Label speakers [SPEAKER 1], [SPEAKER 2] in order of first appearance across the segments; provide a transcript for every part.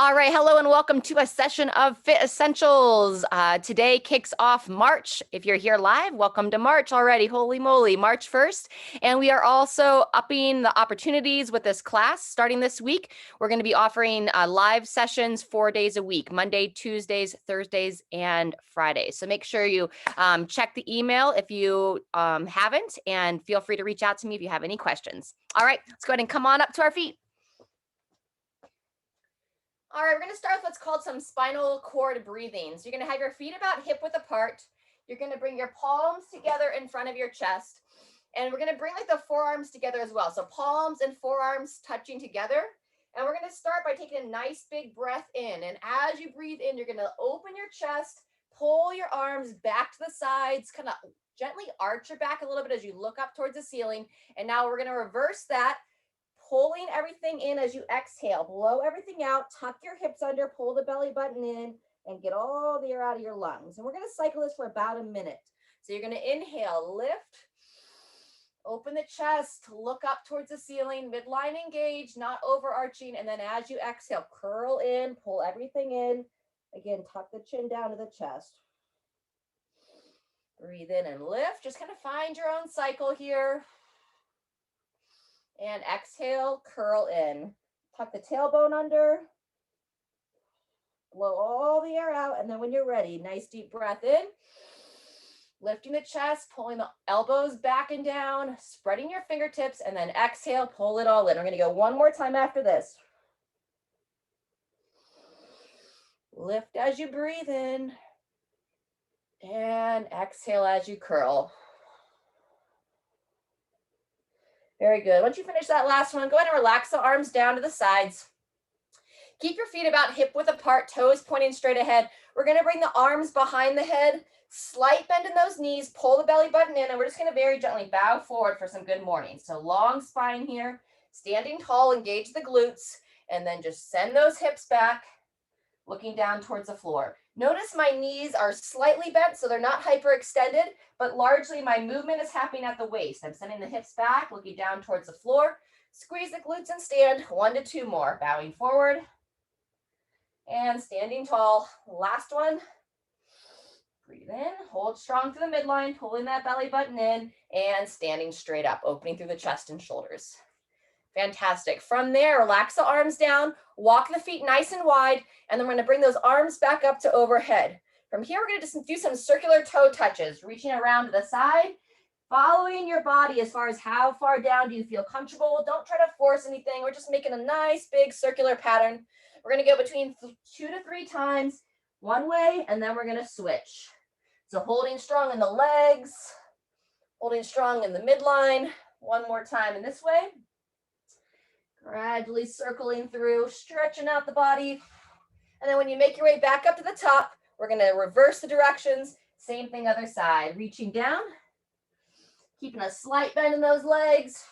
[SPEAKER 1] All right, hello and welcome to a session of Fit Essentials. Today kicks off March. If you're here live, welcome to March already. Holy moly, March 1st. And we are also upping the opportunities with this class starting this week. We're going to be offering live sessions 4 days a week, Monday, Tuesdays, Thursdays, and Fridays. So make sure you check the email if you haven't, and feel free to reach out to me if you have any questions. All right, let's go ahead and come on up to our feet. All right, we're going to start with what's called some spinal cord breathing. So you're going to have your feet about hip width apart. You're going to bring your palms together in front of your chest. And we're going to bring like the forearms together as well. So palms and forearms touching together. And we're going to start by taking a nice big breath in. And as you breathe in, you're going to open your chest, pull your arms back to the sides, kind of gently arch your back a little bit as you look up towards the ceiling. And now we're going to reverse that, pulling everything in as you exhale. Blow everything out, tuck your hips under, pull the belly button in, and get all the air out of your lungs. And we're going to cycle this for about a minute. So you're going to inhale, lift, open the chest, look up towards the ceiling, midline engaged, not overarching. And then as you exhale, curl in, pull everything in. Again, tuck the chin down to the chest. Breathe in and lift. Just kind of find your own cycle here. And exhale, curl in. Tuck the tailbone under. Blow all the air out. And then when you're ready, nice deep breath in. Lifting the chest, pulling the elbows back and down, spreading your fingertips, and then exhale, pull it all in. We're going to go one more time after this. Lift as you breathe in. And exhale as you curl. Very good. Once you finish that last one, go ahead and relax the arms down to the sides. Keep your feet about hip width apart, toes pointing straight ahead. We're going to bring the arms behind the head, slight bend in those knees, pull the belly button in, and we're just going to very gently bow forward for some good morning. So long spine here, standing tall, engage the glutes, and then just send those hips back, looking down towards the floor. Notice my knees are slightly bent, so they're not hyperextended, but largely my movement is happening at the waist. I'm sending the hips back, looking down towards the floor. Squeeze the glutes and stand. 1 to 2 more. Bowing forward and standing tall. Last one. Breathe in, hold strong through the midline, pulling that belly button in, and standing straight up, opening through the chest and shoulders. Fantastic. From there, relax the arms down, walk the feet nice and wide, and then we're going to bring those arms back up to overhead. From here, we're going to just do some circular toe touches, reaching around to the side, following your body as far as how far down do you feel comfortable. Don't try to force anything. We're just making a nice big circular pattern. We're going to go between 2 to 3 times, one way, and then we're going to switch. So holding strong in the legs, holding strong in the midline. One more time in this way. Gradually circling through, stretching out the body. And then when you make your way back up to the top, we're going to reverse the directions. Same thing other side. Reaching down, keeping a slight bend in those legs.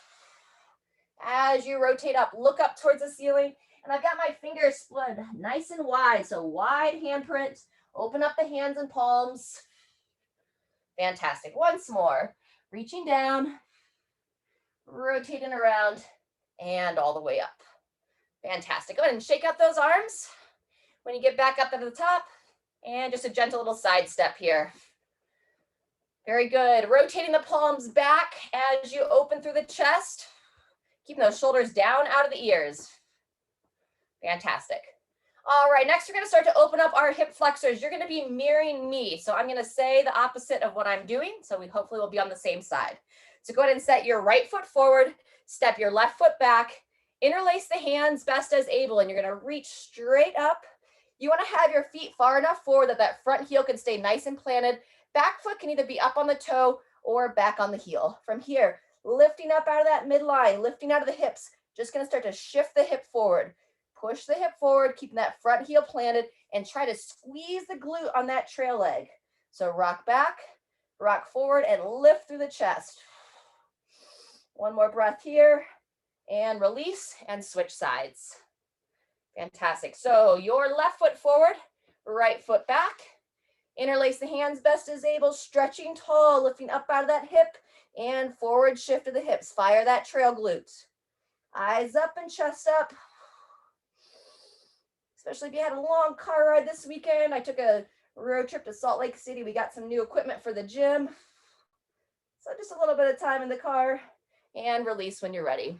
[SPEAKER 1] As you rotate up, look up towards the ceiling. And I've got my fingers split nice and wide. So wide handprint. Open up the hands and palms. Fantastic. Once more. Reaching down, rotating around, and all the way up. Fantastic. Go ahead and shake out those arms when you get back up to the top, and just a gentle little side step here. Very good. Rotating the palms back as you open through the chest, keeping those shoulders down out of the ears. Fantastic. All right, next we're going to start to open up our hip flexors. You're going to be mirroring me. So I'm going to say the opposite of what I'm doing. So we hopefully will be on the same side. So go ahead and set your right foot forward, step your left foot back, interlace the hands best as able, and you're going to reach straight up. You want to have your feet far enough forward that that front heel can stay nice and planted. Back foot can either be up on the toe or back on the heel. From here, lifting up out of that midline, lifting out of the hips, just going to start to shift the hip forward. Push the hip forward, keeping that front heel planted, and try to squeeze the glute on that trail leg. So rock back, rock forward, and lift through the chest. One more breath here, and release, and switch sides. Fantastic. So your left foot forward, right foot back. Interlace the hands best as able, stretching tall, lifting up out of that hip, and forward shift of the hips. Fire that trail glute. Eyes up and chest up. especially if you had a long car ride this weekend. I took a road trip to Salt Lake City. We got some new equipment for the gym. So just a little bit of time in the car and release when you're ready.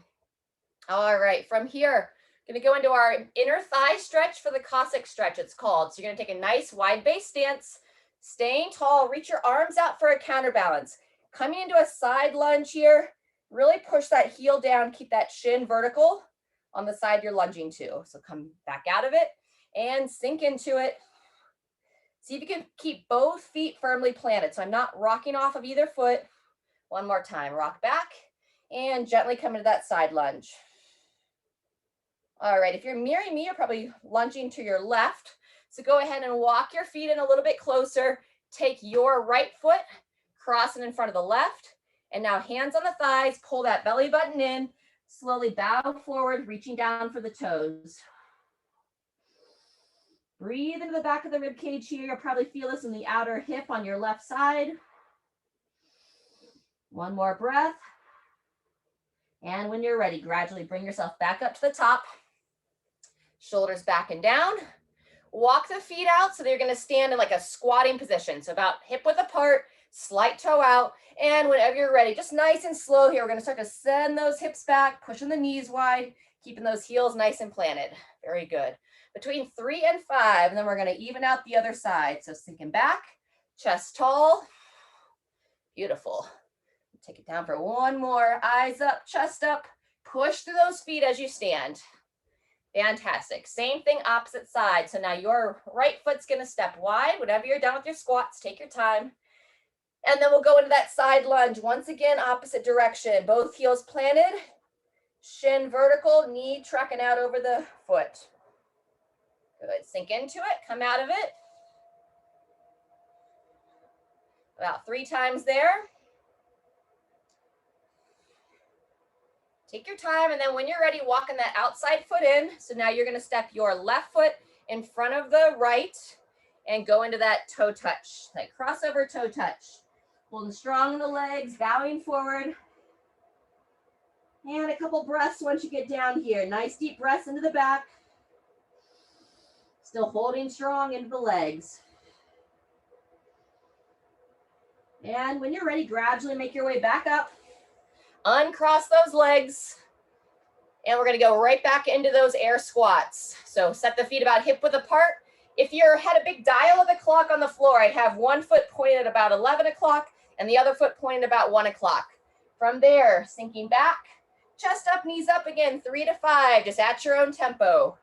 [SPEAKER 1] All right, from here, going to go into our inner thigh stretch for the Cossack stretch, it's called. So you're going to take a nice wide base stance, staying tall, reach your arms out for a counterbalance. Coming into a side lunge here, really push that heel down, keep that shin vertical on the side you're lunging to. So come back out of it and sink into it. See if you can keep both feet firmly planted. So I'm not rocking off of either foot. One more time, rock back and gently come into that side lunge. All right, if you're mirroring me, you're probably lunging to your left. So go ahead and walk your feet in a little bit closer. Take your right foot, cross it in front of the left. And now hands on the thighs, pull that belly button in, slowly bow forward, reaching down for the toes. Breathe into the back of the rib cage here. You'll probably feel this in the outer hip on your left side. One more breath. And when you're ready, gradually bring yourself back up to the top. Shoulders back and down. Walk the feet out so that you're going to stand in like a squatting position. So about hip width apart, slight toe out. And whenever you're ready, just nice and slow here, we're going to start to send those hips back, pushing the knees wide, keeping those heels nice and planted. Very good. Between 3 and 5, and then we're going to even out the other side. So sinking back, chest tall. Beautiful. Take it down for one more. Eyes up, chest up. Push through those feet as you stand. Fantastic. Same thing, opposite side. So now your right foot's going to step wide. Whenever you're done with your squats, take your time. And then we'll go into that side lunge. Once again, opposite direction. Both heels planted. Shin vertical, knee trucking out over the foot. Good. Sink into it. Come out of it. About 3 times there. Take your time, and then when you're ready, walking that outside foot in. So now you're going to step your left foot in front of the right and go into that toe touch, that crossover toe touch. Holding strong in the legs, bowing forward. And a couple breaths once you get down here. Nice deep breaths into the back. Still holding strong into the legs. And when you're ready, gradually make your way back up. Uncross those legs. And we're going to go right back into those air squats. So set the feet about hip width apart. If you had a big dial of the clock on the floor, I'd have one foot pointed at about 11 o'clock and the other foot pointed about 1 o'clock. From there, sinking back, chest up, knees up again, 3 to 5, just at your own tempo.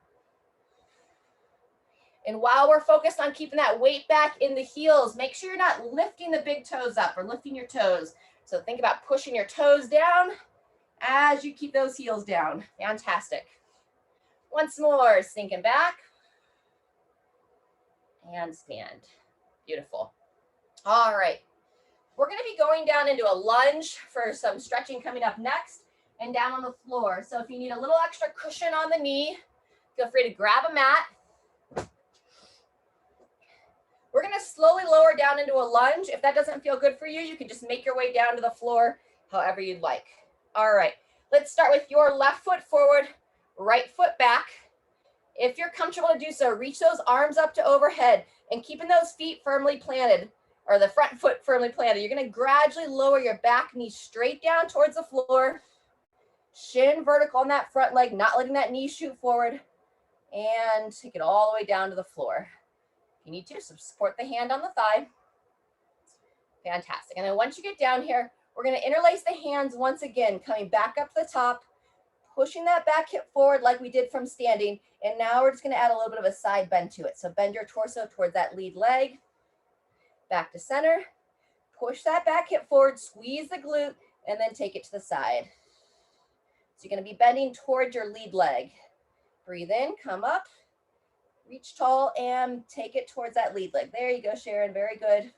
[SPEAKER 1] And while we're focused on keeping that weight back in the heels, make sure you're not lifting the big toes up or lifting your toes. So think about pushing your toes down as you keep those heels down. Fantastic. Once more, sinking back and stand. Beautiful. All right. We're going to be going down into a lunge for some stretching coming up next and down on the floor. So if you need a little extra cushion on the knee, feel free to grab a mat. We're going to slowly lower down into a lunge. If that doesn't feel good for you, you can just make your way down to the floor however you'd like. All right, let's start with your left foot forward, right foot back. If you're comfortable to do so, reach those arms up to overhead and keeping those feet firmly planted, or the front foot firmly planted. You're going to gradually lower your back knee straight down towards the floor. Shin vertical on that front leg, not letting that knee shoot forward. And take it all the way down to the floor. You need to support the hand on the thigh. Fantastic. And then once you get down here, we're going to interlace the hands once again, coming back up to the top, pushing that back hip forward like we did from standing. And now we're just going to add a little bit of a side bend to it. So bend your torso towards that lead leg, back to center, push that back hip forward, squeeze the glute, and then take it to the side. So you're going to be bending towards your lead leg. Breathe in, come up. Reach tall and take it towards that lead leg. There you go, Sharon. Very good.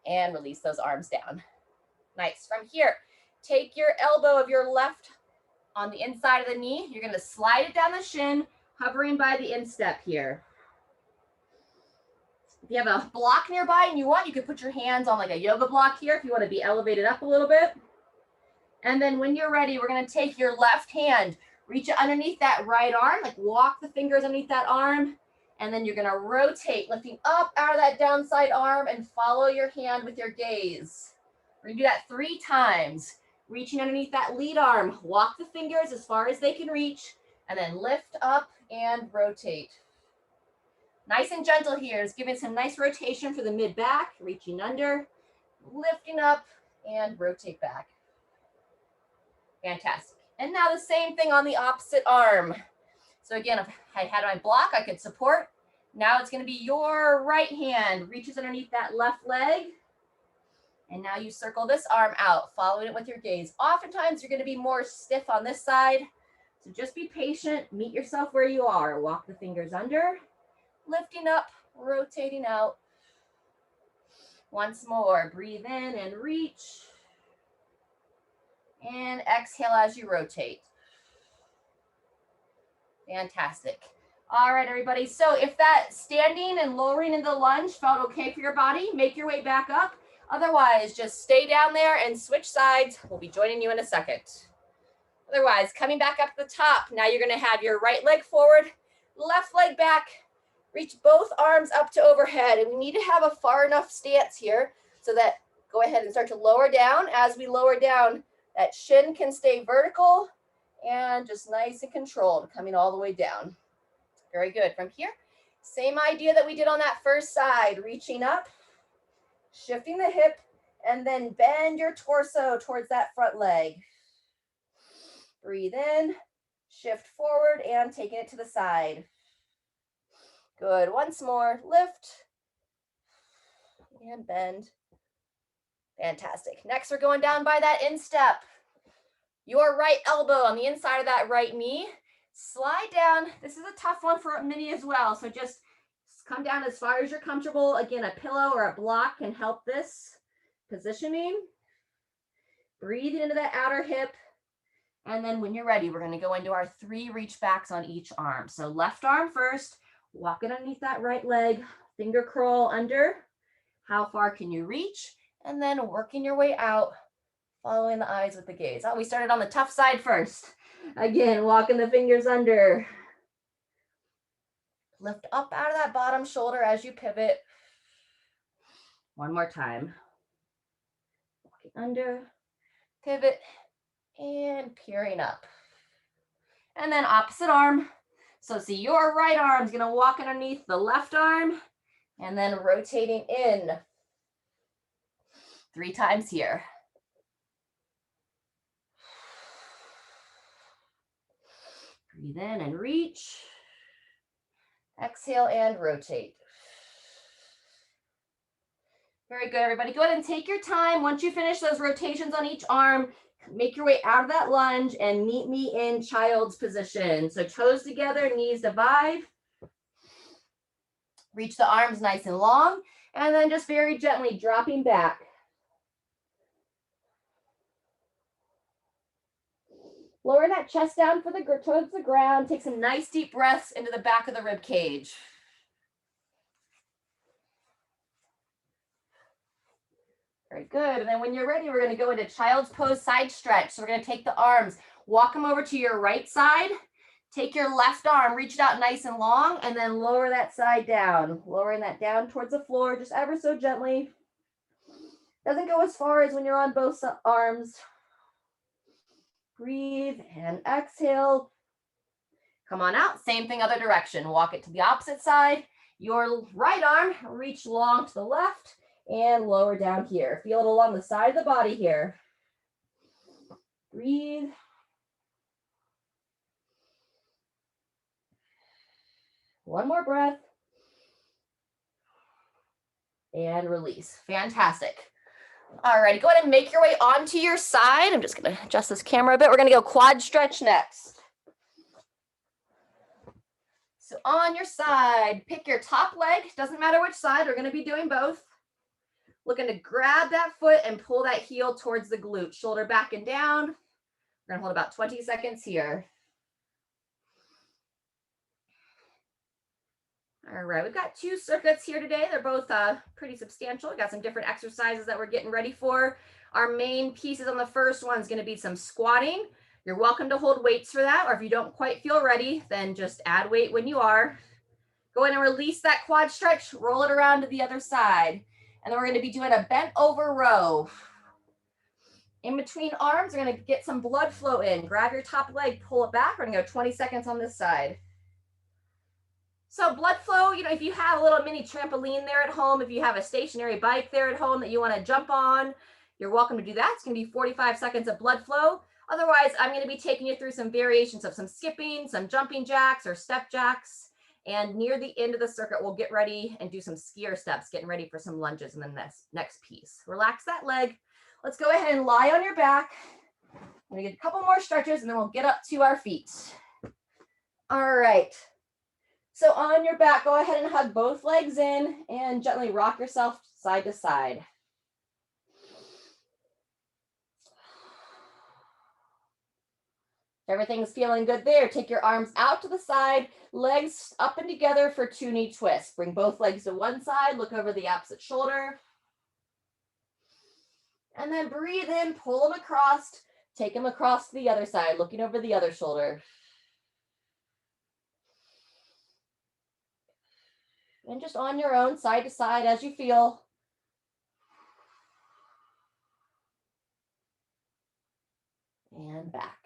[SPEAKER 1] And release those arms down. Nice. From here, take your elbow of your left on the inside of the knee. You're going to slide it down the shin, hovering by the instep here. If you have a block nearby and you want, you could put your hands on like a yoga block here if you want to be elevated up a little bit. And then when you're ready, we're going to take your left hand, Reach it underneath that right arm, like walk the fingers underneath that arm. And then you're gonna rotate, lifting up out of that downside arm and follow your hand with your gaze. We're gonna do that 3 times. Reaching underneath that lead arm, walk the fingers as far as they can reach, and then lift up and rotate. Nice and gentle here, just giving some nice rotation for the mid back, reaching under, lifting up, and rotate back. Fantastic. And now the same thing on the opposite arm. So again, if I had my block, I could support. Now it's gonna be your right hand reaches underneath that left leg. And now you circle this arm out, following it with your gaze. Oftentimes you're gonna be more stiff on this side. So just be patient, meet yourself where you are. Walk the fingers under, lifting up, rotating out. Once more, breathe in and reach. And exhale as you rotate. Fantastic. All right, everybody. So if that standing and lowering in the lunge felt okay for your body, make your way back up. Otherwise, just stay down there and switch sides. We'll be joining you in a second. Otherwise, coming back up to the top, now you're gonna have your right leg forward, left leg back, reach both arms up to overhead. And we need to have a far enough stance here so that go ahead and start to lower down. As we lower down, that shin can stay vertical and just nice and controlled, coming all the way down. Very good. From here, same idea that we did on that first side, reaching up, shifting the hip, and then bend your torso towards that front leg. Breathe in, shift forward, and taking it to the side. Good. Once more, lift and bend. Fantastic. Next, we're going down by that instep. Your right elbow on the inside of that right knee. Slide down. This is a tough one for many as well. So just come down as far as you're comfortable. Again, a pillow or a block can help this positioning. Breathe into that outer hip. And then when you're ready, we're going to go into our 3 reach backs on each arm. So left arm first, walk it underneath that right leg, finger curl under. How far can you reach? And then working your way out, following the eyes with the gaze. Oh, we started on the tough side first. Again, walking the fingers under. Lift up out of that bottom shoulder as you pivot. One more time. Walking under, pivot, and peering up. And then opposite arm. So see, your right arm is going to walk underneath the left arm and then rotating in. 3 times here. Breathe in and reach. Exhale and rotate. Very good, everybody. Go ahead and take your time. Once you finish those rotations on each arm, make your way out of that lunge and meet me in child's position. So toes together, knees divide. Reach the arms nice and long, and then just very gently dropping back. Lower that chest down towards the ground. Take some nice deep breaths into the back of the rib cage. Very good. And then when you're ready, we're going to go into child's pose side stretch. So we're going to take the arms, walk them over to your right side. Take your left arm, reach it out nice and long, and then lower that side down. Lowering that down towards the floor, just ever so gently. Doesn't go as far as when you're on both arms. Breathe and exhale. Come on out. Same thing, other direction. Walk it to the opposite side. Your right arm, reach long to the left and lower down here. Feel it along the side of the body here. Breathe. One more breath. And release. Fantastic. All right, go ahead and make your way onto your side. I'm just going to adjust this camera a bit. We're going to go quad stretch next. So on your side, pick your top leg. Doesn't matter which side. We're going to be doing both. Looking to grab that foot and pull that heel towards the glute. Shoulder back and down. We're going to hold about 20 seconds here. All right, we've got 2 circuits here today. They're both pretty substantial. We've got some different exercises that we're getting ready for. Our main pieces on the first one is going to be some squatting. You're welcome to hold weights for that, or if you don't quite feel ready, then just add weight when you are. Go ahead and release that quad stretch, roll it around to the other side. And then we're going to be doing a bent over row. In between arms, we're going to get some blood flow in. Grab your top leg, pull it back. We're going to go 20 seconds on this side. So blood flow, if you have a little mini trampoline there at home, if you have a stationary bike there at home that you want to jump on, you're welcome to do that. It's going to be 45 seconds of blood flow. Otherwise, I'm going to be taking you through some variations of some skipping, some jumping jacks or step jacks. And near the end of the circuit, we'll get ready and do some skier steps, getting ready for some lunges in the next piece. Relax that leg. Let's go ahead and lie on your back. I'm going to get a couple more stretches and then we'll get up to our feet. All right. So on your back, go ahead and hug both legs in and gently rock yourself side to side. If everything's feeling good there, take your arms out to the side, legs up and together for 2 knee twists. Bring both legs to one side, look over the opposite shoulder. And then breathe in, pull them across, take them across to the other side, looking over the other shoulder. And just on your own, side to side as you feel. And back.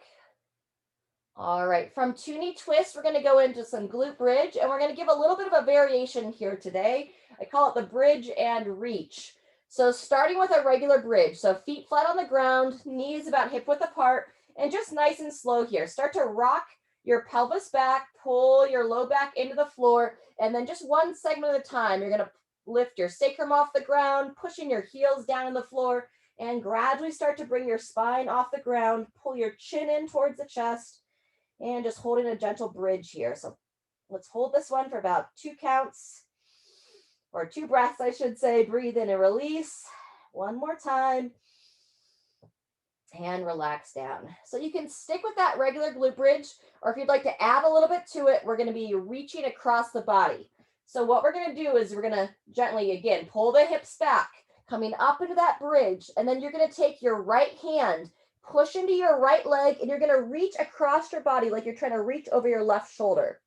[SPEAKER 1] All right, from 2 knee twists, we're going to go into some glute bridge, and we're going to give a little bit of a variation here today. I call it the bridge and reach. So starting with a regular bridge, so feet flat on the ground, knees about hip width apart, and just nice and slow here. Start to rock your pelvis back, pull your low back into the floor, and then just one segment at a time. You're going to lift your sacrum off the ground, pushing your heels down on the floor, and gradually start to bring your spine off the ground, pull your chin in towards the chest, and just holding a gentle bridge here. So let's hold this one for about 2 counts, or 2 breaths, I should say. Breathe in and release. One more time. And relax down. So you can stick with that regular glute bridge, or if you'd like to add a little bit to it, we're going to be reaching across the body. So what we're going to do is we're going to gently, again, pull the hips back, coming up into that bridge, and then you're going to take your right hand, push into your right leg, and you're going to reach across your body like you're trying to reach over your left shoulder.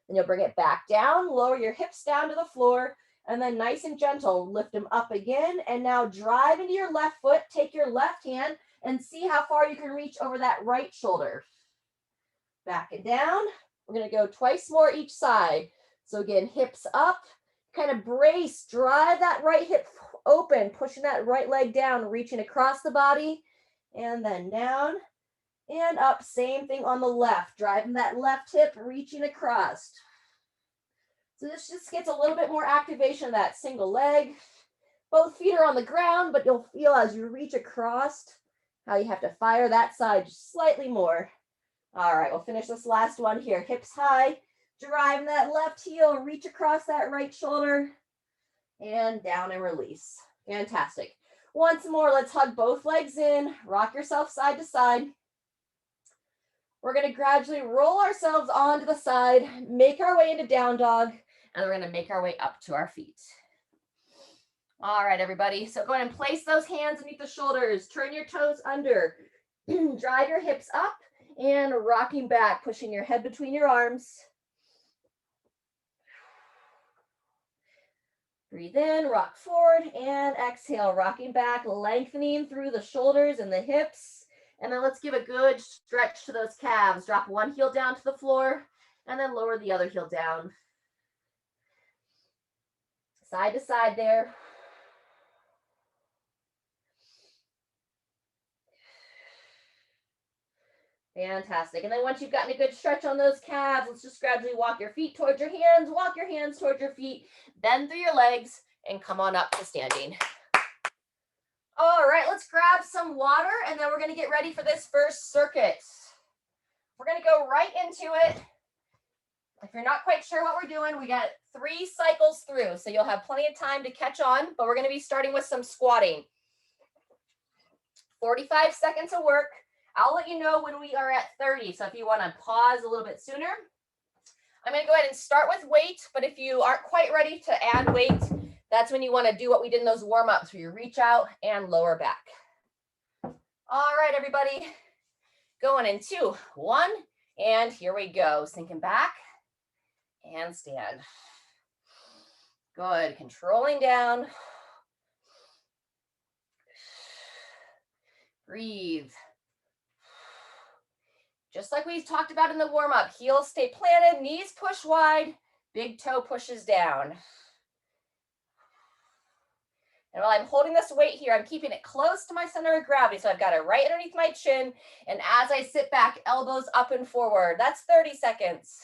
[SPEAKER 1] Then you'll bring it back down, lower your hips down to the floor, and then nice and gentle, lift them up again, and now drive into your left foot, take your left hand, and see how far you can reach over that right shoulder. Back and down. We're going to go twice more each side. So again, hips up, kind of brace, drive that right hip open, pushing that right leg down, reaching across the body, and then down and up. Same thing on the left, driving that left hip, reaching across. So this just gets a little bit more activation of that single leg. Both feet are on the ground, but you'll feel as you reach across how you have to fire that side just slightly more. All right, we'll finish this last one here. Hips high, driving that left heel, reach across that right shoulder, and down and release. Fantastic. Once more, let's hug both legs in, rock yourself side to side. We're going to gradually roll ourselves onto the side, make our way into down dog, and we're going to make our way up to our feet. All right, everybody. So go ahead and place those hands beneath the shoulders. Turn your toes under. Drive your hips up and rocking back, pushing your head between your arms. Breathe in, rock forward, and exhale, rocking back, lengthening through the shoulders and the hips. And then let's give a good stretch to those calves. Drop one heel down to the floor, and then lower the other heel down. Side to side there. Fantastic. And then once you've gotten a good stretch on those calves, let's just gradually walk your feet towards your hands, walk your hands towards your feet, bend through your legs, and come on up to standing. All right, let's grab some water, and then we're going to get ready for this first circuit. We're going to go right into it. If you're not quite sure what we're doing, we got 3 cycles through, so you'll have plenty of time to catch on, but we're going to be starting with some squatting. 45 seconds of work. I'll let you know when we are at 30, so if you want to pause a little bit sooner. I'm going to go ahead and start with weight, but if you aren't quite ready to add weight, that's when you want to do what we did in those warm-ups, where you reach out and lower back. All right, everybody. Going in 2, 1, and here we go. Sinking back and stand. Good, controlling down. Breathe. Just like we talked about in the warm-up, heels stay planted, knees push wide, big toe pushes down. And while I'm holding this weight here, I'm keeping it close to my center of gravity. So I've got it right underneath my chin. And as I sit back, elbows up and forward. That's 30 seconds.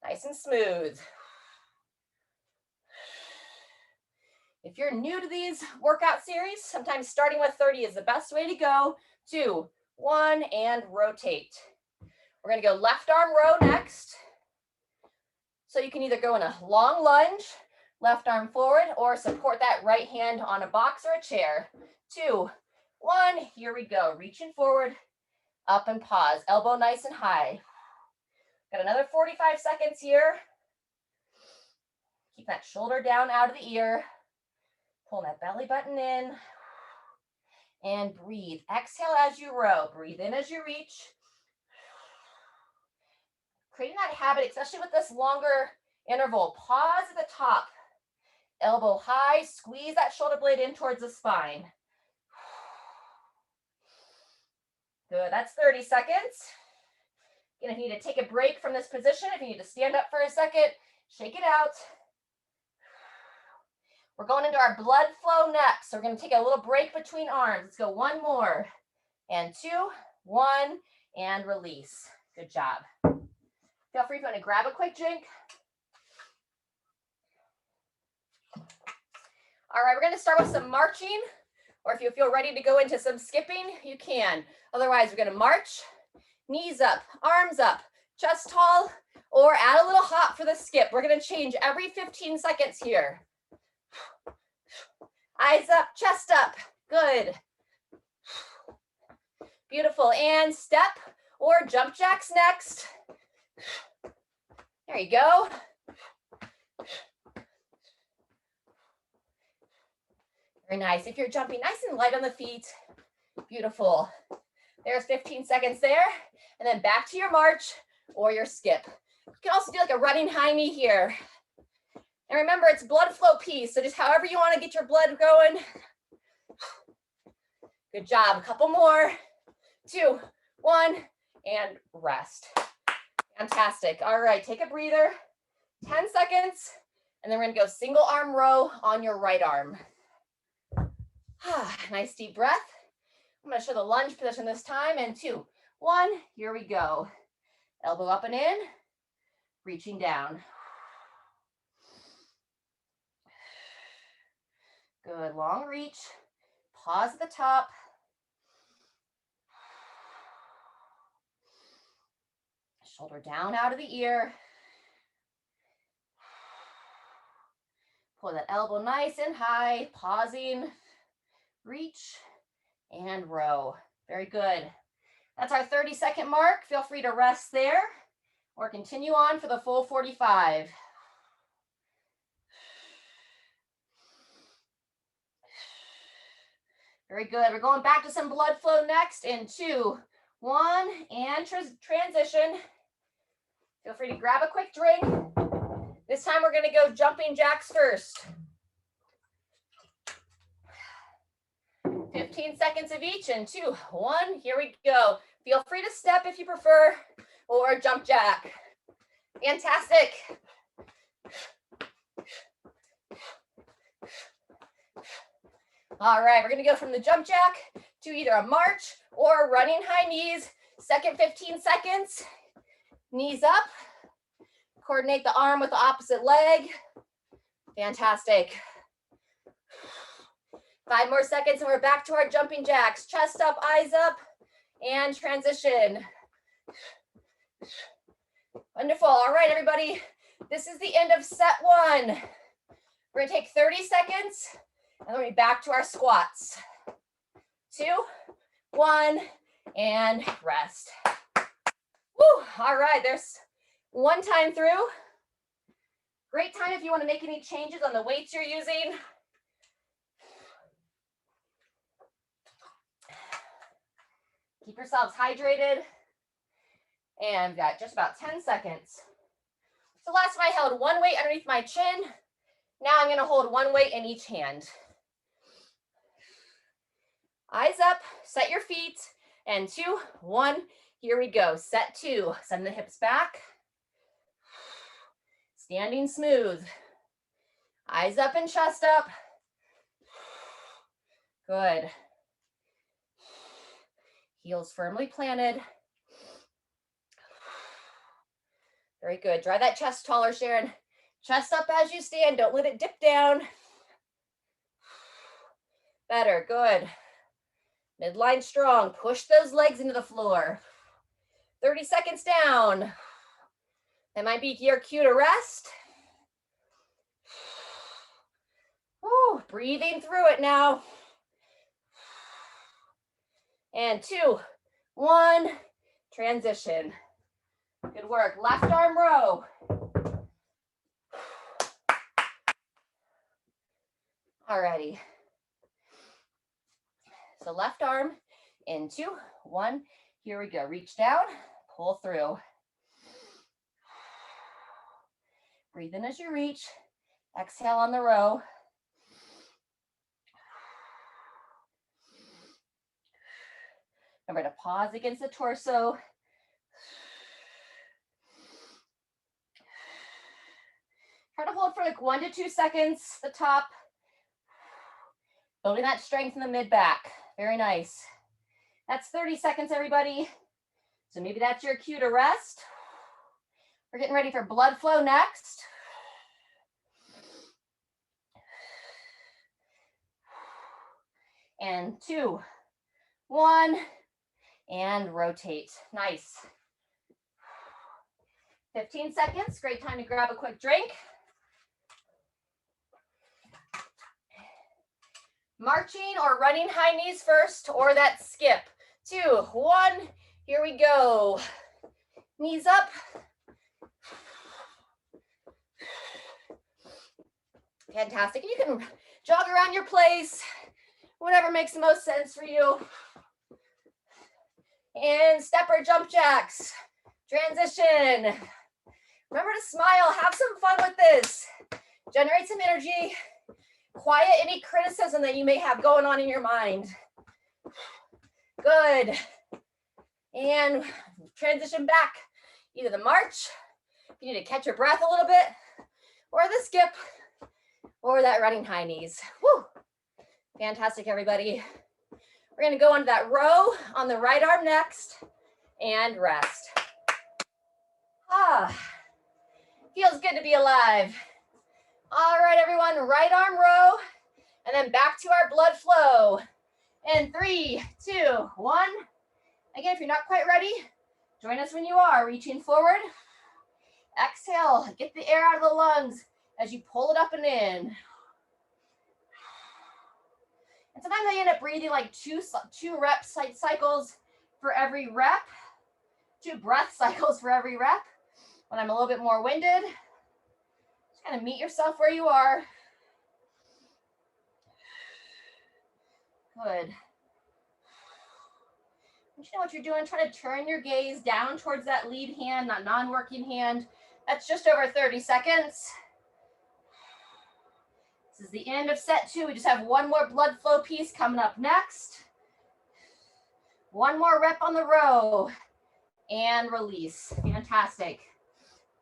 [SPEAKER 1] Nice and smooth. If you're new to these workout series, sometimes starting with 30 is the best way to go. 2, 1, and rotate. We're going to go left arm row next. So you can either go in a long lunge, left arm forward, or support that right hand on a box or a chair. 2, 1, here we go. Reaching forward, up and pause. Elbow nice and high. Got another 45 seconds here. Keep that shoulder down out of the ear. Pull that belly button in. And breathe. Exhale as you row. Breathe in as you reach. Creating that habit, especially with this longer interval. Pause at the top. Elbow high. Squeeze that shoulder blade in towards the spine. Good. That's 30 seconds. Again, if you need to take a break from this position, if you need to stand up for a second, shake it out. We're going into our blood flow next. So we're going to take a little break between arms. Let's go 1 more. And 2, 1, and release. Good job. Feel free if you want to grab a quick drink. All right, we're going to start with some marching. Or if you feel ready to go into some skipping, you can. Otherwise, we're going to march, knees up, arms up, chest tall, or add a little hop for the skip. We're going to change every 15 seconds here. Eyes up, chest up. Good. Beautiful. And step or jump jacks next. There you go. Very nice. If you're jumping nice and light on the feet, beautiful. There's 15 seconds there. And then back to your march or your skip. You can also do like a running high knee here. And remember, it's blood flow piece. So just however you want to get your blood going. Good job. A couple more. 2, 1, and rest. Fantastic. All right, take a breather. 10 seconds. And then we're going to go single arm row on your right arm. Nice deep breath. I'm going to show the lunge position this time. And 2, 1, here we go. Elbow up and in. Reaching down. Good, long reach. Pause at the top. Shoulder down out of the ear. Pull that elbow nice and high. Pausing. Reach and row. Very good. That's our 30-second mark. Feel free to rest there or continue on for the full 45. Very good. We're going back to some blood flow next in 2, 1, and transition. Feel free to grab a quick drink. This time we're going to go jumping jacks first. 15 seconds of each and 2, 1, here we go. Feel free to step if you prefer or jump jack. Fantastic. All right, we're going to go from the jump jack to either a march or running high knees. Second 15 seconds. Knees up. Coordinate the arm with the opposite leg. Fantastic. 5 more seconds and we're back to our jumping jacks. Chest up, eyes up, and transition. Wonderful. All right, everybody. This is the end of set 1. We're going to take 30 seconds. And then we'll be back to our squats. 2, 1, and rest. Woo! All right, there's one time through. Great time if you want to make any changes on the weights you're using. Keep yourselves hydrated. And we've got just about 10 seconds. So last time I held one weight underneath my chin. Now I'm going to hold one weight in each hand. Eyes up, set your feet, and 2, 1, here we go. Set 2, send the hips back. Standing smooth. Eyes up and chest up. Good. Heels firmly planted. Very good. Drive that chest taller, Sharon. Chest up as you stand. Don't let it dip down. Better. Good. Midline strong. Push those legs into the floor. 30 seconds down. That might be your cue to rest. Woo, breathing through it now. And 2, 1, transition. Good work. Left arm row. Alrighty. So left arm in 2, 1. Here we go. Reach down, pull through. Breathe in as you reach. Exhale on the row. Remember to pause against the torso. Try to hold for like 1 to 2 seconds, the top. Building that strength in the mid-back. Very nice. That's 30 seconds, everybody. So maybe that's your cue to rest. We're getting ready for blood flow next. And 2, 1, and rotate. Nice. 15 seconds. Great time to grab a quick drink. Marching or running high knees first, or that skip. 2, 1, here we go. Knees up. Fantastic. You can jog around your place, whatever makes the most sense for you. And step or jump jacks. Transition. Remember to smile, have some fun with this. Generate some energy. Quiet any criticism that you may have going on in your mind. Good. And transition back, either the march, if you need to catch your breath a little bit, or the skip, or that running high knees. Woo. Fantastic, everybody. We're gonna go into that row on the right arm next, and rest. Feels good to be alive. All right, everyone, right arm row, and then back to our blood flow. And 3, 2, 1. Again, if you're not quite ready, join us when you are. Reaching forward. Exhale, get the air out of the lungs as you pull it up and in. And sometimes I end up breathing like two rep cycles for every rep, 2 breath cycles for every rep. When I'm a little bit more winded, just kind of meet yourself where you are. Good. Once you know what you're doing, try to turn your gaze down towards that lead hand, that non-working hand. That's just over 30 seconds. This is the end of set 2. We just have one more blood flow piece coming up next. One more rep on the row. And release. Fantastic.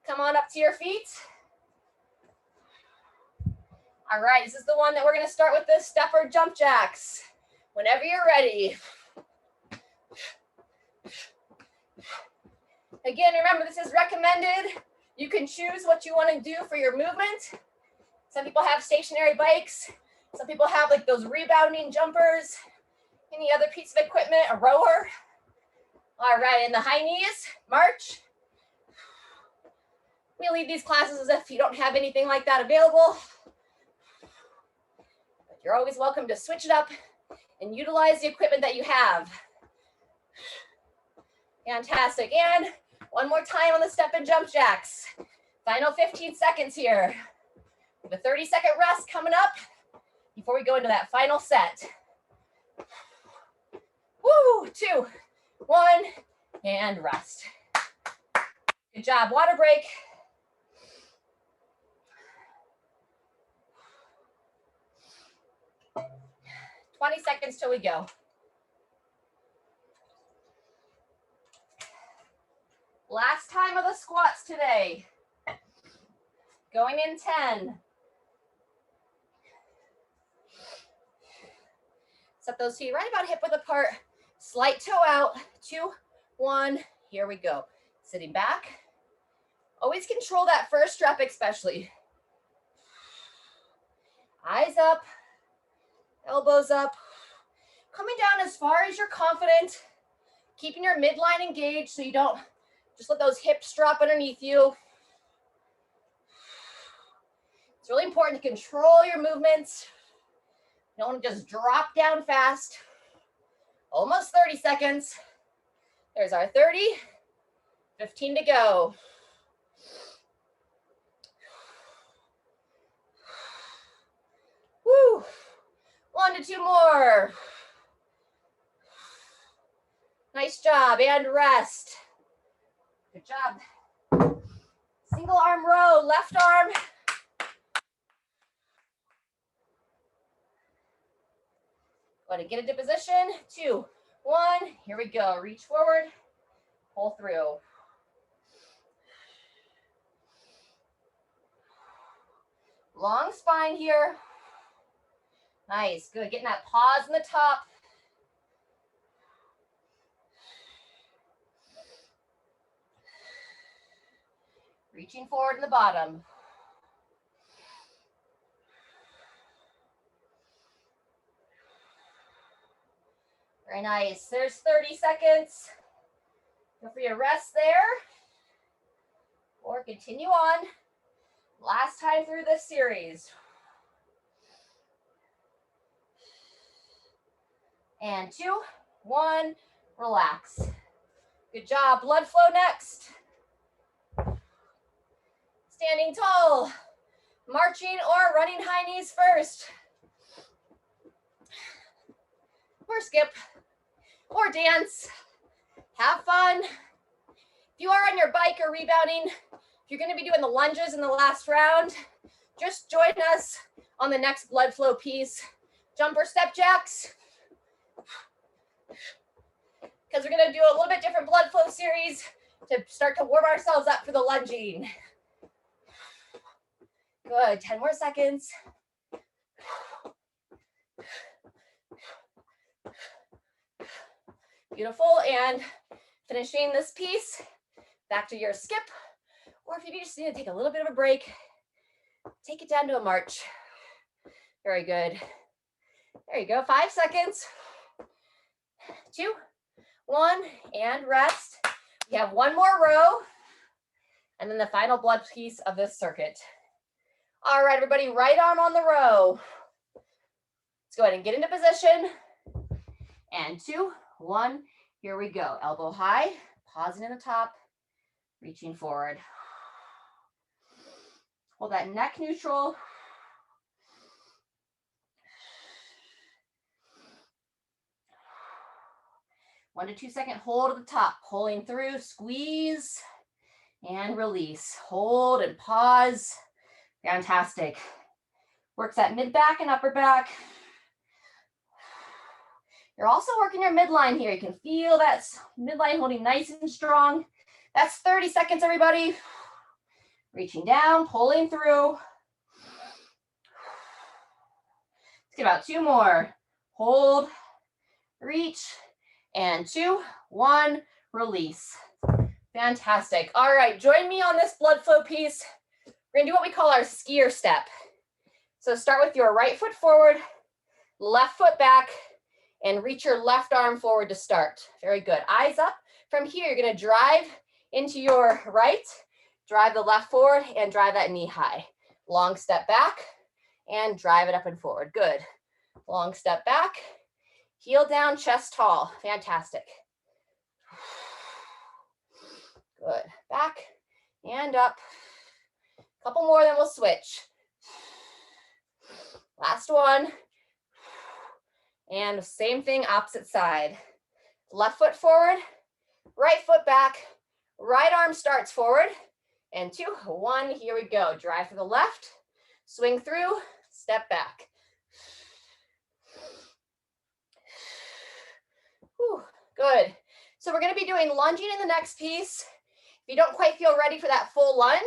[SPEAKER 1] Come on up to your feet. All right, this is the one that we're going to start with the step or jump jacks. Whenever you're ready. Again, remember, this is recommended. You can choose what you want to do for your movement. Some people have stationary bikes. Some people have like those rebounding jumpers. Any other piece of equipment, a rower. All right, and the high knees, march. We leave these classes as if you don't have anything like that available. But you're always welcome to switch it up and utilize the equipment that you have. Fantastic. And one more time on the step and jump jacks. Final 15 seconds here. We have a 30-second rest coming up before we go into that final set. Woo, 2, 1, and rest. Good job. Water break. "20 seconds till we go. Last time of the squats today. Going in 10. Set those feet right about hip width apart. Slight toe out. 2, 1. Here we go. Sitting back. Always control that first rep especially. Eyes up. Elbows up. Coming down as far as you're confident. Keeping your midline engaged so you don't just let those hips drop underneath you. It's really important to control your movements. You don't want to just drop down fast. Almost 30 seconds. There's our 30. 15 to go. Woo. 1 to 2 more. Nice job, and rest. Good job. Single arm row, left arm. Go ahead and get into position. 2, 1. Here we go. Reach forward. Pull through. Long spine here. Nice. Good. Getting that pause in the top. Reaching forward in the bottom. Very nice. There's 30 seconds. Feel free to rest there or continue on. Last time through this series. And 2, 1, relax. Good job. Blood flow next. Standing tall. Marching or running high knees first. Or skip. Or dance. Have fun. If you are on your bike or rebounding, if you're going to be doing the lunges in the last round, just join us on the next blood flow piece. Jumper step jacks. Because we're going to do a little bit different blood flow series to start to warm ourselves up for the lunging. Good. 10 more seconds. Beautiful. And finishing this piece, back to your skip. Or if you just need to take a little bit of a break, take it down to a march. Very good. There you go. 5 seconds. 2, 1, and rest. We have 1 more row, and then the final blood piece of this circuit. All right, everybody, right arm on the row. Let's go ahead and get into position. And 2, 1, here we go. Elbow high, pausing in the top, reaching forward. Hold that neck neutral. One to 2 second hold at the top, pulling through, squeeze, and release. Hold and pause. Fantastic. Works that mid back and upper back. You're also working your midline here. You can feel that midline holding nice and strong. That's 30 seconds, everybody. Reaching down, pulling through. Let's get about 2 more. Hold, reach, and 2, 1, release. Fantastic. All right, join me on this blood flow piece. We're gonna do what we call our skier step. So start with your right foot forward, left foot back, and reach your left arm forward to start. Very good. Eyes up. From here, you're gonna drive into your right, drive the left forward, and drive that knee high. Long step back, and drive it up and forward. Good. Long step back, heel down, chest tall. Fantastic. Good. Back and up. Couple more, then we'll switch. Last one. And same thing, opposite side. Left foot forward, right foot back, right arm starts forward, and 2, 1, here we go. Drive to the left, swing through, step back. Whew, good. So we're going to be doing lunging in the next piece. If you don't quite feel ready for that full lunge,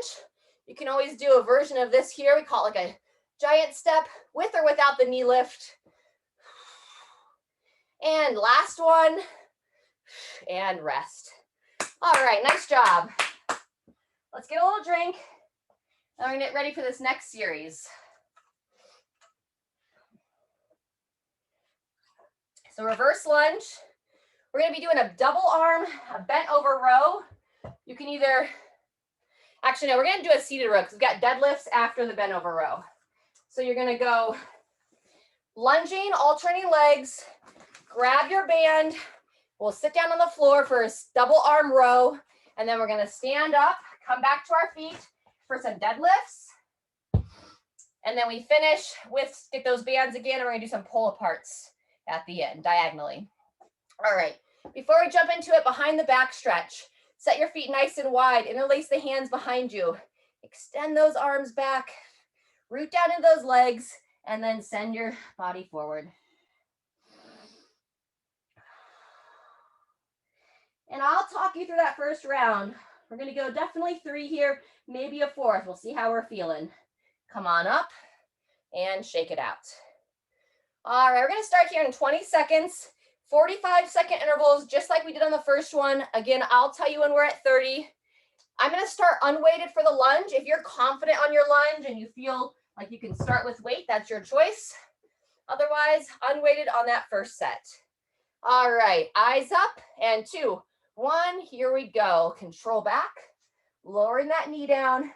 [SPEAKER 1] you can always do a version of this here. We call it like a giant step with or without the knee lift. And last one, and rest. All right, nice job. Let's get a little drink. Now we're gonna get ready for this next series. So reverse lunge. We're gonna be doing a double arm, a bent over row. You can either, actually no, we're gonna do a seated row because we've got deadlifts after the bent over row. So you're gonna go lunging, alternating legs, grab your band. We'll sit down on the floor for a double arm row, and then we're gonna stand up, come back to our feet for some deadlifts. And then we finish with, get those bands again, and we're gonna do some pull aparts at the end, diagonally. All right, before we jump into it, behind the back stretch, set your feet nice and wide, interlace the hands behind you, extend those arms back, root down into those legs, and then send your body forward. And I'll talk you through that first round. We're gonna go definitely 3 here, maybe a 4th. We'll see how we're feeling. Come on up and shake it out. All right, we're gonna start here in 20 seconds, 45-second intervals, just like we did on the first one. Again, I'll tell you when we're at 30. I'm gonna start unweighted for the lunge. If you're confident on your lunge and you feel like you can start with weight, that's your choice. Otherwise, unweighted on that first set. All right, eyes up, and 2, 1, here we go. Control back, lowering that knee down,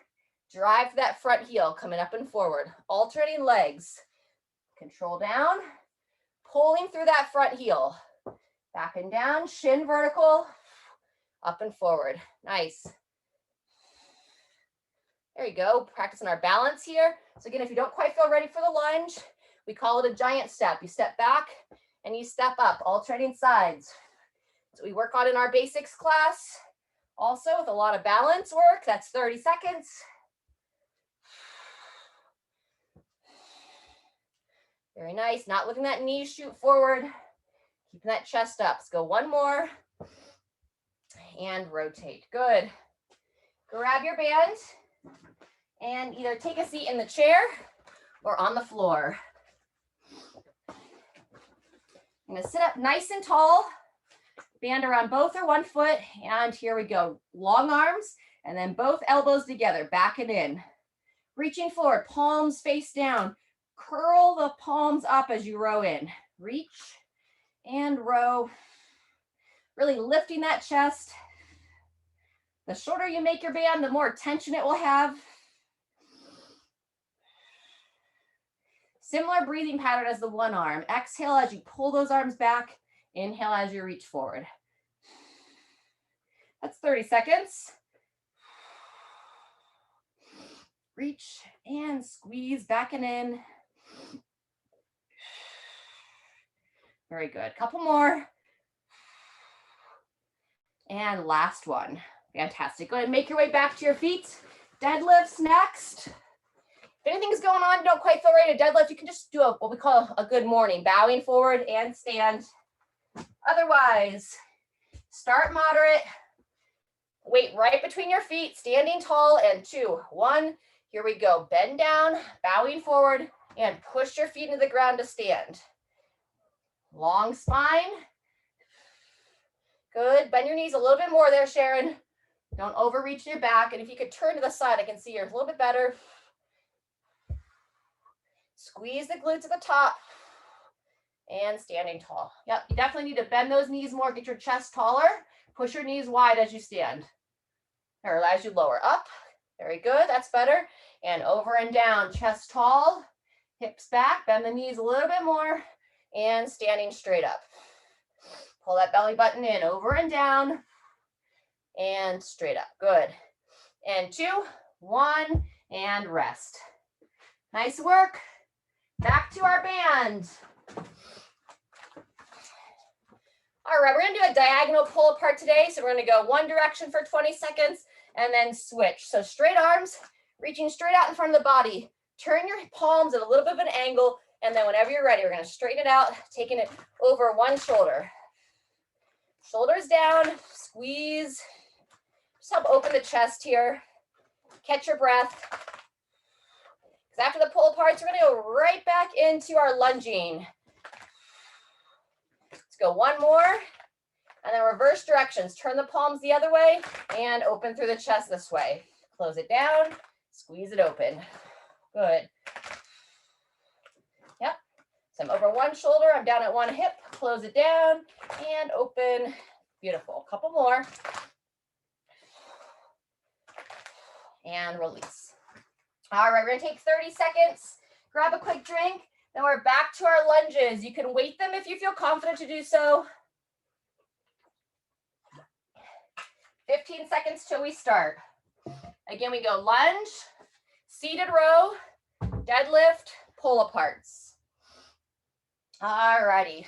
[SPEAKER 1] drive that front heel, coming up and forward, alternating legs, control down, pulling through that front heel, back and down, shin vertical, up and forward. Nice. There you go, practicing our balance here. So again, if you don't quite feel ready for the lunge, we call it a giant step. You step back and you step up, alternating sides. So we work on in our basics class, also with a lot of balance work. That's 30 seconds. Very nice, not letting that knee shoot forward, keeping that chest up. Let's go 1 more, and rotate, good. Grab your band, and either take a seat in the chair or on the floor. I'm gonna sit up nice and tall, band around both or 1 foot, and here we go. Long arms, and then both elbows together, back and in. Reaching forward, palms face down. Curl the palms up as you row in. Reach and row. Really lifting that chest. The shorter you make your band, the more tension it will have. Similar breathing pattern as the one arm. Exhale as you pull those arms back. Inhale as you reach forward. That's 30 seconds. Reach and squeeze back and in. Very good. Couple more. And last one. Fantastic. Go ahead and make your way back to your feet. Deadlifts next. If anything's going on, don't quite feel ready to deadlift, you can just do what we call a good morning, bowing forward and stand. Otherwise, start moderate, weight right between your feet, standing tall, and 2, 1, here we go. Bend down, bowing forward, and push your feet into the ground to stand. Long spine. Good, bend your knees a little bit more there, Sharon. Don't overreach your back, and if you could turn to the side, I can see yours a little bit better. Squeeze the glutes at the top and standing tall. Yep, you definitely need to bend those knees more, get your chest taller, push your knees wide as you stand, or as you lower up. Very good, that's better. And over and down, chest tall, hips back, bend the knees a little bit more, and standing straight up. Pull that belly button in, over and down, and straight up, good. And 2, 1, and rest. Nice work. Back to our band. All right, we're gonna do a diagonal pull apart today. So we're gonna go one direction for 20 seconds and then switch. So straight arms, reaching straight out in front of the body. Turn your palms at a little bit of an angle, and then whenever you're ready, we're gonna straighten it out, taking it over one shoulder. Shoulders down, squeeze. Just help open the chest here. Catch your breath. Because after the pull aparts, we're gonna go right back into our lunging. Let's go one more, and then reverse directions. Turn the palms the other way and open through the chest this way. Close it down, squeeze it open. Good. Yep. So I'm over one shoulder, I'm down at one hip, close it down and open. Beautiful. Couple more. And release. All right, we're gonna take 30 seconds, grab a quick drink, then we're back to our lunges. You can weight them if you feel confident to do so. 15 seconds till we start. Again, we go lunge, seated row, deadlift, pull aparts. All righty.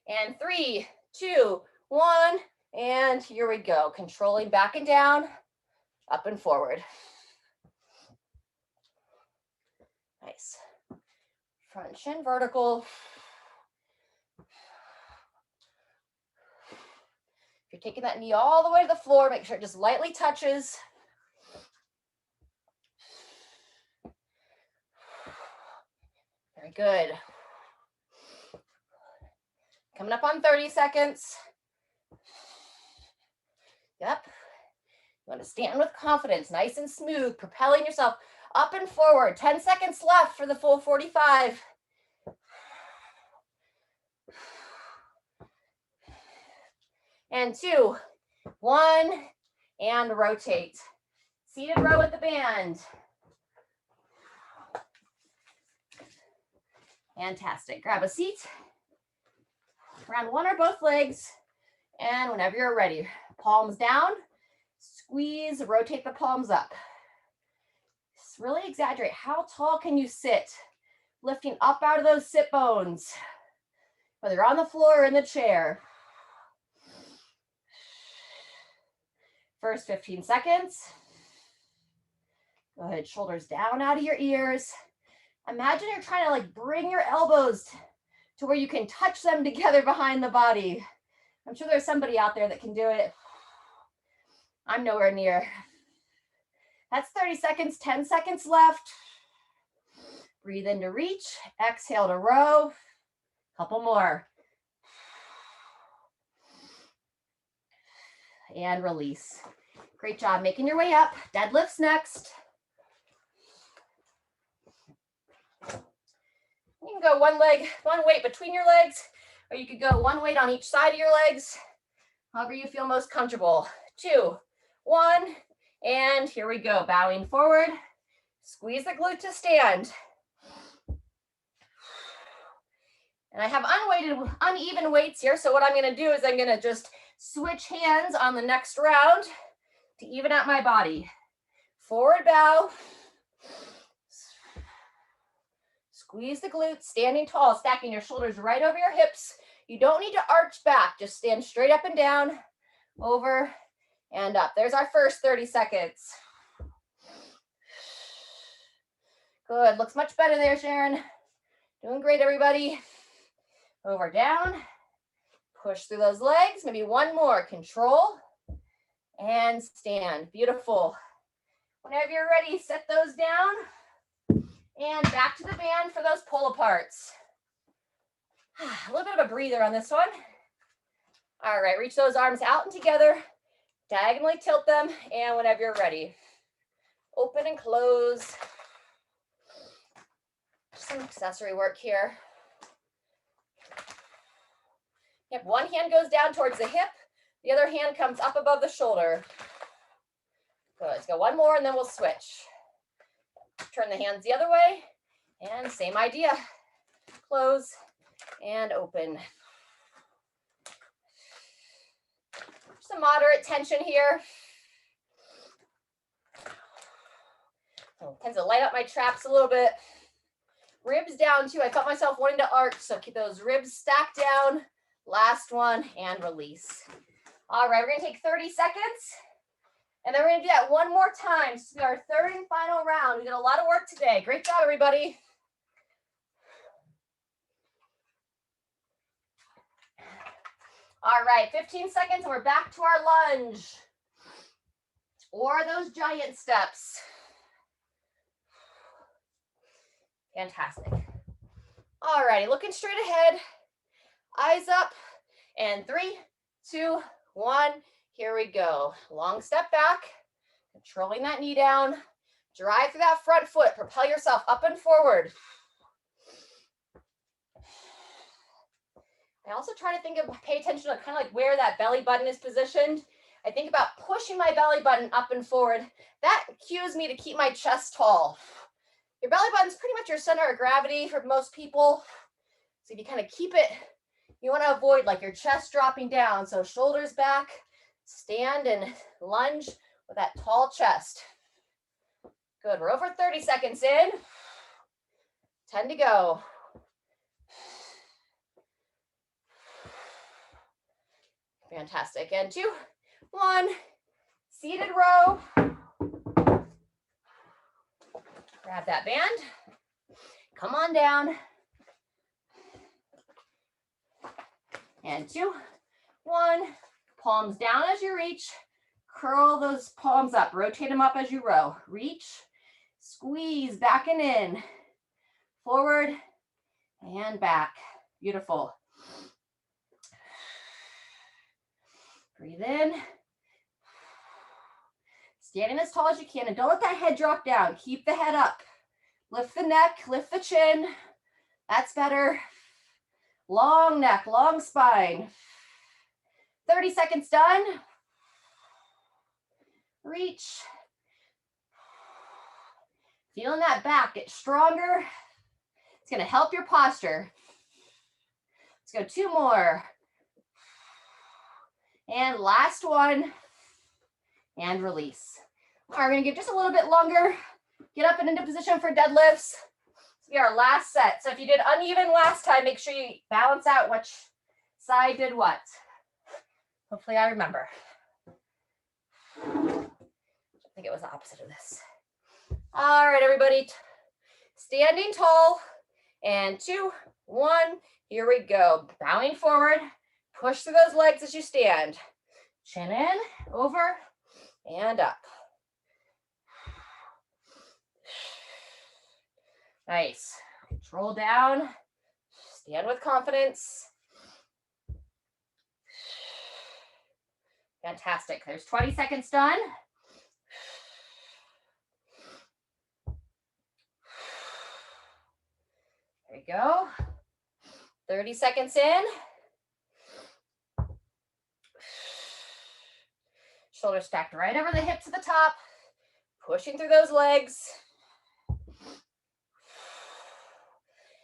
[SPEAKER 1] And 3, 2, 1, and here we go. Controlling back and down, up and forward. Nice. Front shin vertical. If you're taking that knee all the way to the floor, make sure it just lightly touches. Very good. Coming up on 30 seconds. Yep. You want to stand with confidence, nice and smooth, propelling yourself up and forward. 10 seconds left for the full 45. And 2, 1, and rotate. Seated row with the band. Fantastic. Grab a seat. Around one or both legs. And whenever you're ready, palms down, squeeze, rotate the palms up. Just really exaggerate. How tall can you sit? Lifting up out of those sit bones, whether you're on the floor or in the chair. First 15 seconds. Go ahead, shoulders down out of your ears. Imagine you're trying to like bring your elbows to where you can touch them together behind the body. I'm sure there's somebody out there that can do it. I'm nowhere near. That's 30 seconds, 10 seconds left. Breathe in to reach, exhale to row. Couple more. And release. Great job making your way up. Deadlifts next. You can go one weight between your legs, or you could go one weight on each side of your legs, however you feel most comfortable. 2, 1, and here we go. Bowing forward, squeeze the glute to stand. And I have uneven weights here, so what I'm gonna do is I'm gonna just switch hands on the next round to even out my body. Forward bow. Squeeze the glutes, standing tall, stacking your shoulders right over your hips. You don't need to arch back, just stand straight up and down, over and up. There's our first 30 seconds. Good, looks much better there, Sharon. Doing great, everybody. Over, down, push through those legs, maybe one more, control, and stand. Beautiful. Whenever you're ready, set those down. And back to the band for those pull aparts. A little bit of a breather on this one. All right, reach those arms out and together. Diagonally tilt them, and whenever you're ready, open and close. Some accessory work here. Yep, one hand goes down towards the hip. The other hand comes up above the shoulder. Good, let's go one more and then we'll switch. Turn the hands the other way, and same idea. Close and open. Just a moderate tension here. Tends to light up my traps a little bit. Ribs down too. I felt myself wanting to arch, so keep those ribs stacked down, Last one, and release. All right, we're gonna take 30 seconds, and then we're gonna do that one more time. This is our third and final round. We did a lot of work today. Great job, everybody. All right, 15 seconds, and we're back to our lunge, or those giant steps. Fantastic. All righty, looking straight ahead, eyes up, and 3, 2, 1, here we go. Long step back, controlling that knee down, drive through that front foot, propel yourself up and forward. I also try to pay attention to kind of like where that belly button is positioned. I think about pushing my belly button up and forward. That cues me to keep my chest tall. Your belly button is pretty much your center of gravity for most people. So if you kind of keep it, you want to avoid like your chest dropping down. So shoulders back, stand and lunge with that tall chest. Good, we're over 30 seconds in. 10 to go. Fantastic, and 2, 1, seated row. Grab that band, come on down. And 2, 1, palms down as you reach, curl those palms up, rotate them up as you row. Reach, squeeze back and in, forward and back. Beautiful. Breathe in. Standing as tall as you can, and don't let that head drop down. Keep the head up. Lift the neck, lift the chin. That's better. Long neck, long spine. 30 seconds done. Reach. Feeling that back get stronger. It's going to help your posture. Let's go 2 more. And last one. And release. All right, we're going to give just a little bit longer. Get up and into position for deadlifts. This will be our last set. So if you did uneven last time, make sure you balance out which side did what. Hopefully I remember. I think it was the opposite of this. All right, everybody. Standing tall. And 2, 1. Here we go. Bowing forward. Push through those legs as you stand. Chin in, over, and up. Nice. Control down. Stand with confidence. Fantastic. There's 20 seconds done. There you go. 30 seconds in. Shoulders stacked right over the hips at the top. Pushing through those legs.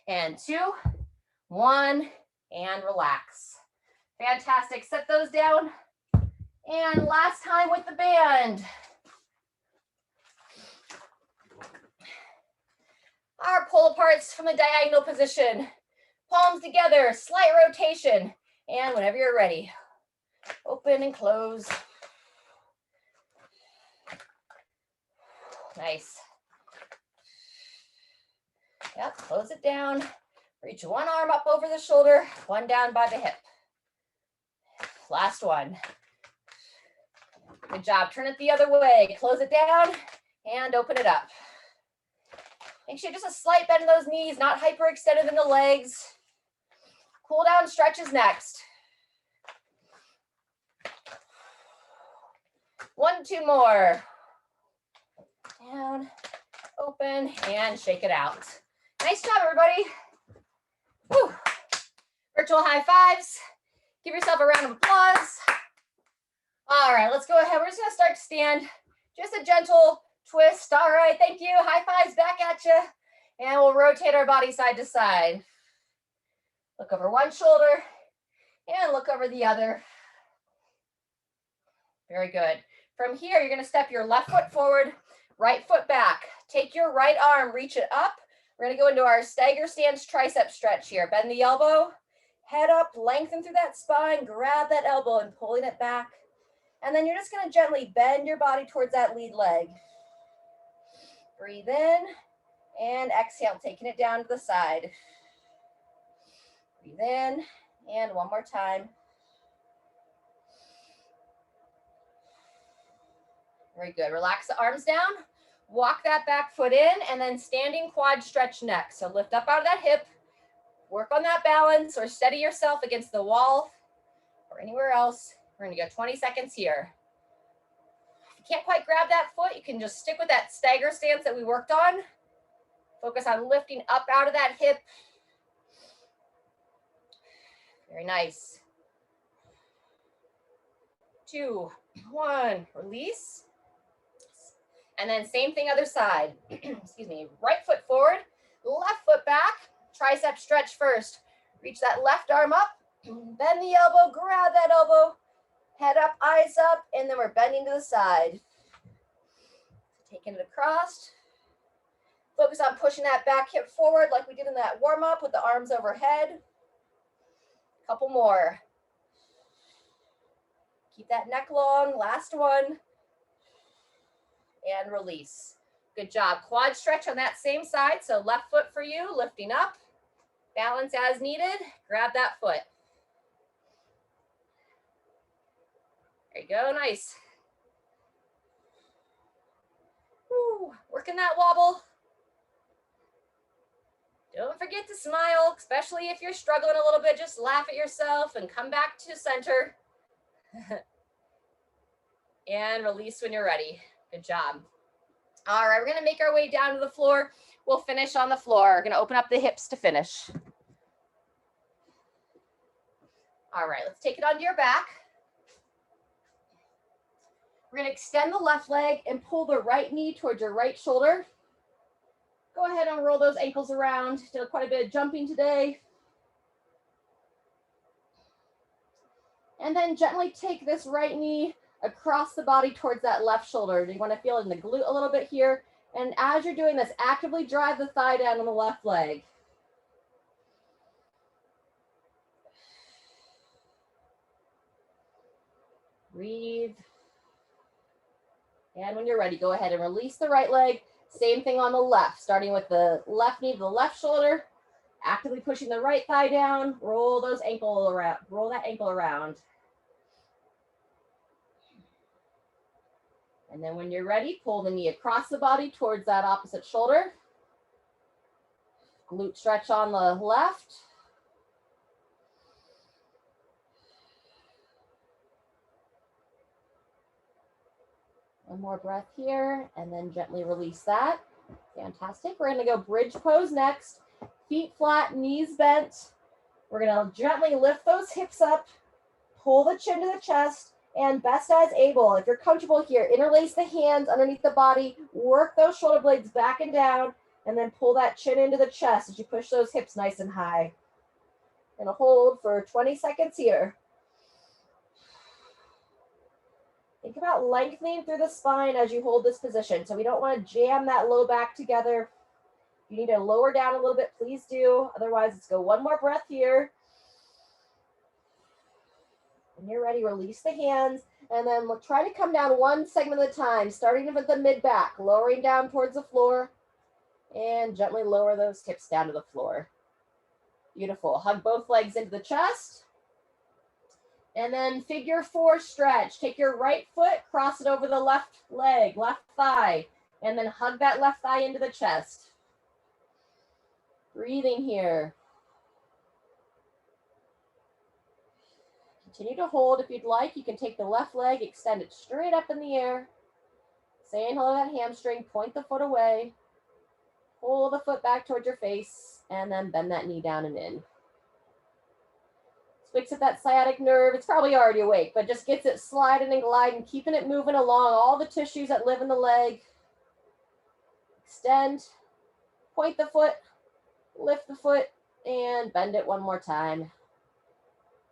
[SPEAKER 1] And 2, 1, and relax. Fantastic. Set those down. And last time with the band. Our pull aparts from the diagonal position. Palms together, slight rotation. And whenever you're ready, open and close. Nice. Yep, close it down. Reach one arm up over the shoulder, one down by the hip. Last one. Good job. Turn it the other way. Close it down and open it up. Make sure just a slight bend in those knees, not hyperextended in the legs. Cool down stretches next. 1, 2 more. Down, open, and shake it out. Nice job, everybody. Woo. Virtual high fives. Give yourself a round of applause. All right, let's go ahead. We're just going to start to stand. Just a gentle twist. All right, thank you. High fives back at you. And we'll rotate our body side to side. Look over one shoulder and look over the other. Very good. From here, you're going to step your left foot forward, right foot back. Take your right arm, reach it up. We're going to go into our stagger stance tricep stretch here. Bend the elbow Head up, lengthen through that spine, grab that elbow and pulling it back. And then you're just gonna gently bend your body towards that lead leg. Breathe in and exhale, taking it down to the side. Breathe in and one more time. Very good. Relax the arms down. Walk that back foot in and then standing quad stretch next. So lift up out of that hip. Work on that balance or steady yourself against the wall or anywhere else. We're going to go 20 seconds here. If you can't quite grab that foot, you can just stick with that stagger stance that we worked on. Focus on lifting up out of that hip. Very nice. 2, 1, release. And then same thing other side. Excuse me. Right foot forward, left foot back. Tricep stretch first. Reach that left arm up. Bend the elbow, grab that elbow. Head up, eyes up, and then we're bending to the side. Taking it across. Focus on pushing that back hip forward like we did in that warm-up with the arms overhead. Couple more. Keep that neck long. Last one. And release. Good job. Quad stretch on that same side. So left foot for you, lifting up. Balance as needed. Grab that foot. There you go. Nice. Woo. Working that wobble. Don't forget to smile, especially if you're struggling a little bit. Just laugh at yourself and come back to center. And release when you're ready. Good job. All right, we're going to make our way down to the floor. We'll finish on the floor. We're going to open up the hips to finish. All right, let's take it onto your back. We're going to extend the left leg and pull the right knee towards your right shoulder. Go ahead and roll those ankles around. Did quite a bit of jumping today. And then gently take this right knee across the body towards that left shoulder. You want to feel it in the glute a little bit here. And as you're doing this, actively drive the thigh down on the left leg. Breathe. And when you're ready, go ahead and release the right leg. Same thing on the left, starting with the left knee to the left shoulder, actively pushing the right thigh down, roll those ankle around, roll that ankle around. And then when you're ready, pull the knee across the body towards that opposite shoulder. Glute stretch on the left. One more breath here, and then gently release that. Fantastic. We're going to go bridge pose next. Feet flat, knees bent. We're going to gently lift those hips up, pull the chin to the chest, and best as able, if you're comfortable here, interlace the hands underneath the body, work those shoulder blades back and down, and then pull that chin into the chest as you push those hips nice and high. Going to hold for 20 seconds here. Think about lengthening through the spine as you hold this position. So we don't want to jam that low back together. If you need to lower down a little bit, please do. Otherwise, let's go one more breath here. When you're ready, release the hands. And then we'll try to come down one segment at a time, starting with the mid-back, lowering down towards the floor. And gently lower those hips down to the floor. Beautiful. Hug both legs into the chest. And then figure 4 stretch. Take your right foot, cross it over the left leg, left thigh, and then hug that left thigh into the chest. Breathing here. Continue to hold if you'd like. You can take the left leg, extend it straight up in the air. Saying hello to that hamstring, point the foot away. Pull the foot back towards your face, and then bend that knee down and in. Fix at that sciatic nerve. It's probably already awake, but just gets it sliding and gliding, keeping it moving along all the tissues that live in the leg. Extend, point the foot, lift the foot, and bend it one more time.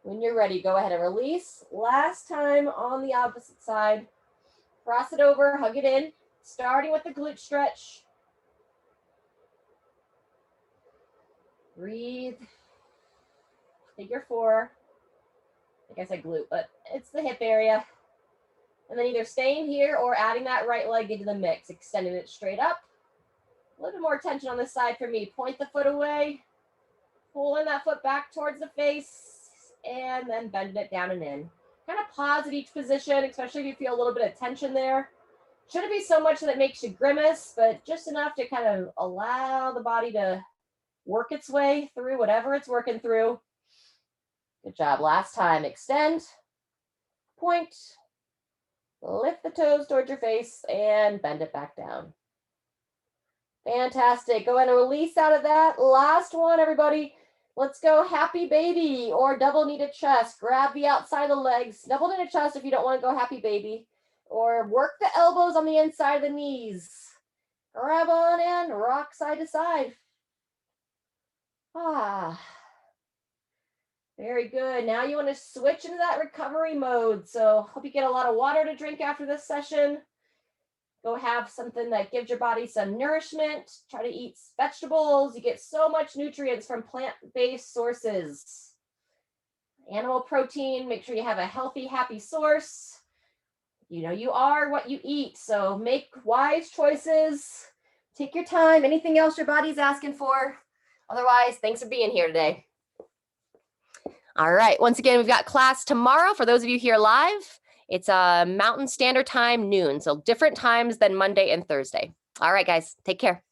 [SPEAKER 1] When you're ready, go ahead and release. Last time on the opposite side. Cross it over, hug it in, starting with the glute stretch. Breathe. figure 4. I think I said glute, but it's the hip area. And then either staying here or adding that right leg into the mix, extending it straight up. A little bit more tension on this side for me. Point the foot away, pulling that foot back towards the face, and then bending it down and in. Kind of pause at each position, especially if you feel a little bit of tension there. Shouldn't be so much that it makes you grimace, but just enough to kind of allow the body to work its way through whatever it's working through. Good job. Last time. Extend, point, lift the toes towards your face, and bend it back down. Fantastic. Go ahead and release out of that. Last one, everybody. Let's go happy baby or double kneaded chest. Grab the outside of the legs. Double kneaded chest if you don't want to go happy baby. Or work the elbows on the inside of the knees. Grab on and rock side to side. Very good. Now you want to switch into that recovery mode. So hope you get a lot of water to drink after this session. Go have something that gives your body some nourishment. Try to eat vegetables. You get so much nutrients from plant-based sources. Animal protein, make sure you have a healthy, happy source. You know, you are what you eat, so make wise choices. Take your time. Anything else your body's asking for? Otherwise, thanks for being here today. All right. Once again, we've got class tomorrow. For those of you here live, it's Mountain Standard Time, noon. So different times than Monday and Thursday. All right, guys. Take care.